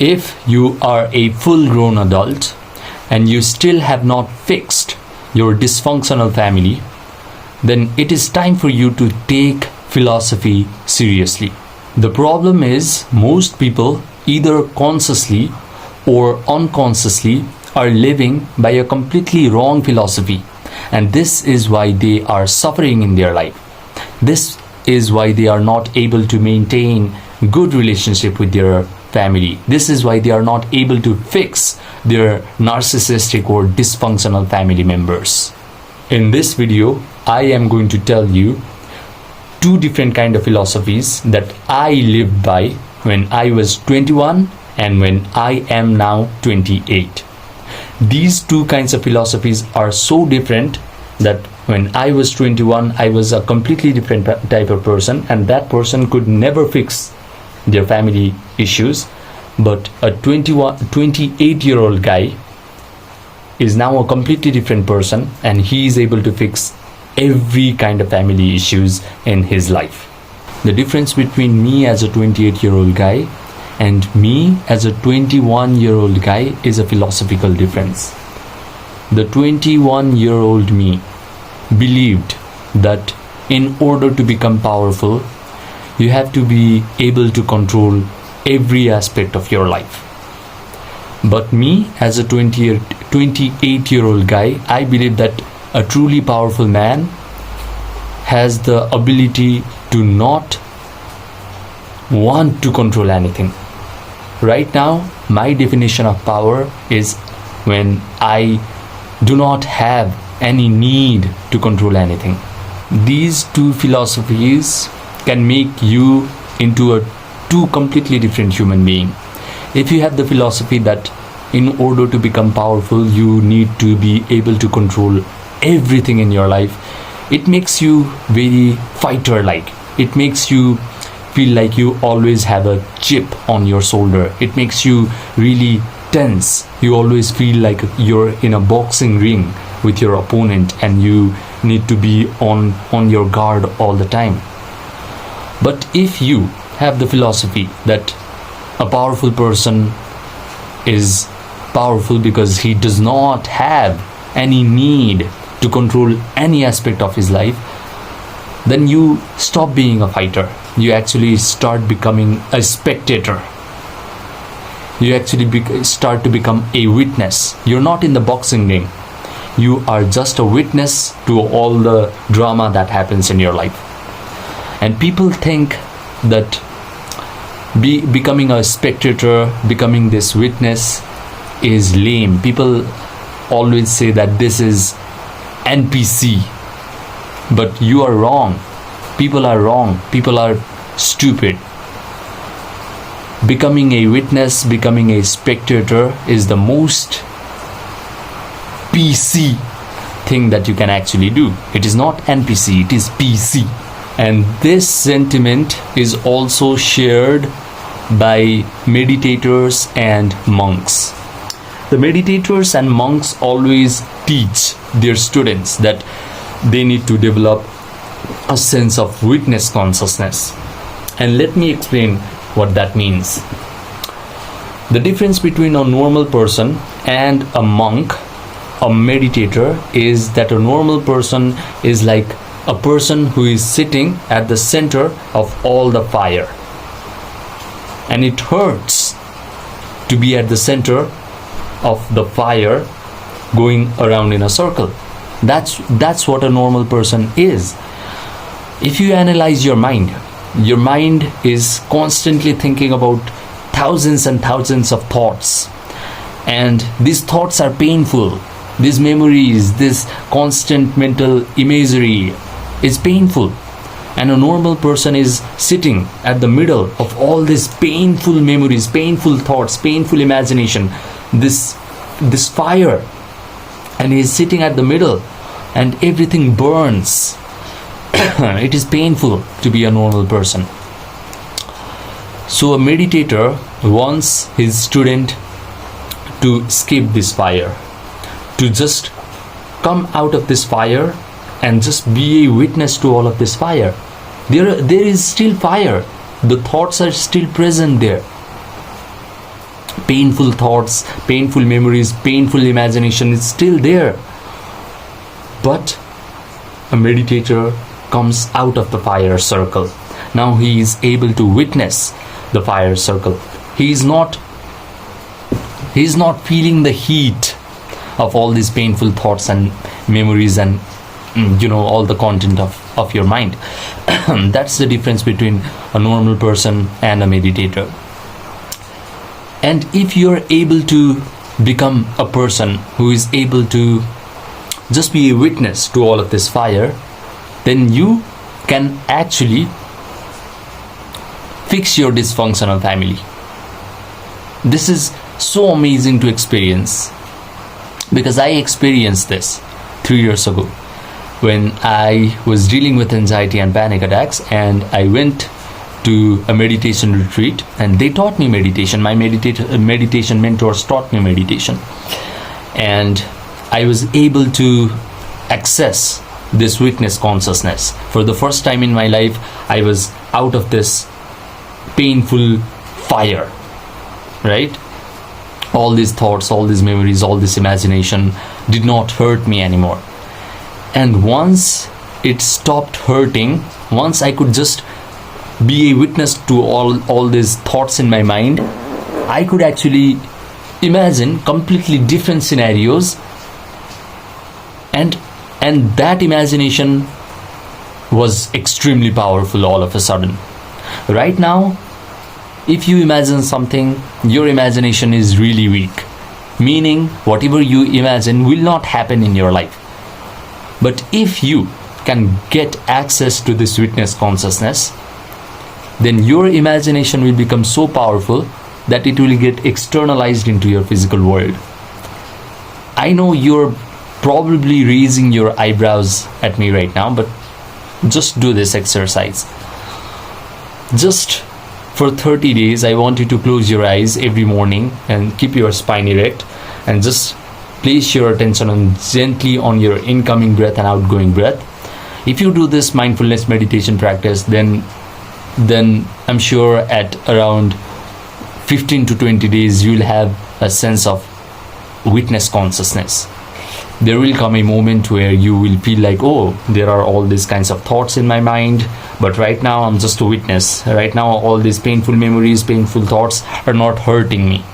If you are a full-grown adult and you still have not fixed your dysfunctional family, then it is time for you to take philosophy seriously. The problem is most people either consciously or unconsciously are living by a completely wrong philosophy, and this is why they are suffering in their life. This is why they are not able to maintain good relationship with their family. This is why they are not able to fix their narcissistic or dysfunctional family members. In this video, I am going to tell you two different kind of philosophies that I lived by when I was 21 and when I am now 28. These two kinds of philosophies are so different that when I was 21, I was a completely different type of person, and that person could never fix their family issues. But a 28-year-old guy is now a completely different person, and he is able to fix every kind of family issues in his life. The difference between me as a 28-year-old guy and me as a 21-year-old guy is a philosophical difference. The 21-year-old me believed that in order to become powerful, you have to be able to control every aspect of your life. But me as a 28-year-old guy, I believe that a truly powerful man has the ability to not want to control anything. Right now, my definition of power is when I do not have any need to control anything. These two philosophies can make you into a two completely different human being. If you have the philosophy that in order to become powerful, you need to be able to control everything in your life, it makes you very fighter-like. It makes you feel like you always have a chip on your shoulder. It makes you really tense. You always feel like you're in a boxing ring with your opponent and you need to be on your guard all the time. But if you have the philosophy that a powerful person is powerful because he does not have any need to control any aspect of his life, then you stop being a fighter. You actually start becoming a spectator. You actually start to become a witness. You're not in the boxing ring. You are just a witness to all the drama that happens in your life. And people think that becoming a spectator, becoming this witness is lame. People always say that this is NPC. But you are wrong. People are wrong. People are stupid. Becoming a witness, becoming a spectator is the most PC thing that you can actually do. It is not NPC, it is PC. And this sentiment is also shared by meditators and monks. The meditators and monks always teach their students that they need to develop a sense of witness consciousness. And let me explain what that means. The difference between a normal person and a monk, a meditator, is that a normal person is like a person who is sitting at the center of all the fire. And it hurts to be at the center of the fire going around in a circle. That's what a normal person is. If you analyze your mind is constantly thinking about thousands and thousands of thoughts. And these thoughts are painful. These memories, this constant mental imagery is painful. And a normal person is sitting at the middle of all these painful memories, painful thoughts, painful imagination, this fire. And he is sitting at the middle and everything burns. It is painful to be a normal person. So a meditator wants his student to skip this fire, to just come out of this fire and just be a witness to all of this fire. There is still fire. The thoughts are still present there. painful thoughts, painful memories, painful imagination is still there. But a meditator comes out of the fire circle. Now he is able to witness the fire circle. He is not feeling the heat of all these painful thoughts and memories and all the content of your mind. That's the difference between a normal person and a meditator. And if you're able to become a person who is able to just be a witness to all of this fire, then you can actually fix your dysfunctional family. This is so amazing to experience, because I experienced this 3 years ago when I was dealing with anxiety and panic attacks, and I went to a meditation retreat and they taught me meditation. My meditation mentors taught me meditation, and I was able to access this witness consciousness. For the first time in my life, I was out of this painful fire, right? All these thoughts, all these memories, all this imagination did not hurt me anymore. And once it stopped hurting, once I could just be a witness to all these thoughts in my mind, I could actually imagine completely different scenarios, and that imagination was extremely powerful all of a sudden. Right now, if you imagine something, your imagination is really weak, meaning whatever you imagine will not happen in your life. But if you can get access to this witness consciousness, then your imagination will become so powerful that it will get externalized into your physical world. I know you're probably raising your eyebrows at me right now, but just do this exercise. Just for 30 days, I want you to close your eyes every morning and keep your spine erect, and just place your attention gently on your incoming breath and outgoing breath. If you do this mindfulness meditation practice, then I'm sure at around 15 to 20 days you'll have a sense of witness consciousness. There will come a moment where you will feel like, oh, there are all these kinds of thoughts in my mind, but right now I'm just a witness. Right now all these painful memories, painful thoughts are not hurting me.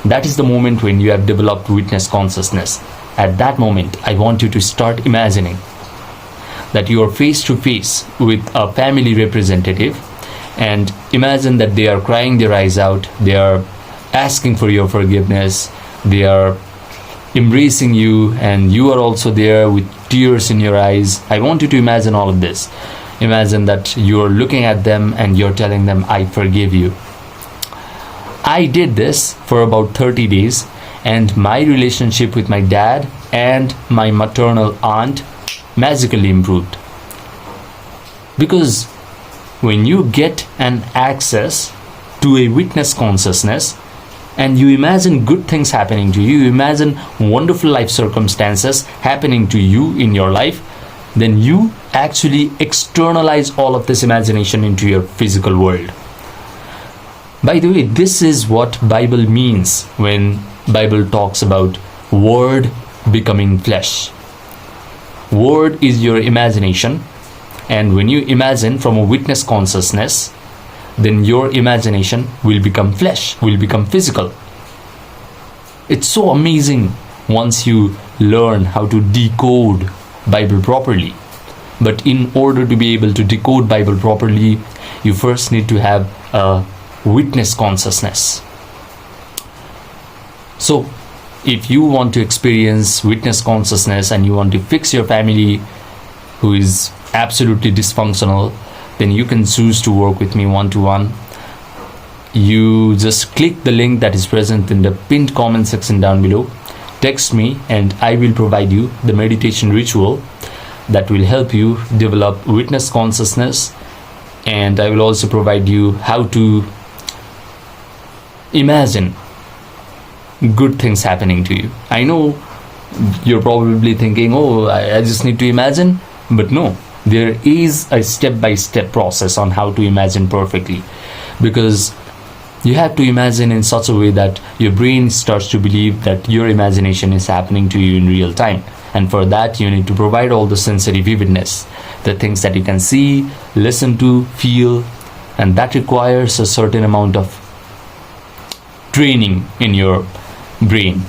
That is the moment when you have developed witness consciousness. At that moment, I want you to start imagining that you are face to face with a family representative, and imagine that they are crying their eyes out, they are asking for your forgiveness, they are embracing you, and you are also there with tears in your eyes. I want you to imagine all of this. Imagine that you are looking at them and you're telling them, I forgive you. I did this for about 30 days, and my relationship with my dad and my maternal aunt magically improved. Because when you get an access to a witness consciousness and you imagine good things happening to you, you imagine wonderful life circumstances happening to you in your life, then you actually externalize all of this imagination into your physical world. By the way, this is what Bible means when Bible talks about word becoming flesh. Word is your imagination, and when you imagine from a witness consciousness, then your imagination will become flesh, will become physical. It's so amazing once you learn how to decode Bible properly. But in order to be able to decode Bible properly, you first need to have a witness consciousness. So if you want to experience witness consciousness and you want to fix your family who is absolutely dysfunctional, then you can choose to work with me one-to-one. You just click the link that is present in the pinned comment section down below, text me, and I will provide you the meditation ritual that will help you develop witness consciousness, and I will also provide you how to imagine good things happening to you. I know you're probably thinking, oh, I just need to imagine, but no, there is a step-by-step process on how to imagine perfectly, because You have to imagine in such a way that your brain starts to believe that your imagination is happening to you in real time. And for that, you need to provide all the sensory vividness, the things that you can see, listen to, feel, and that requires a certain amount of training in your brain.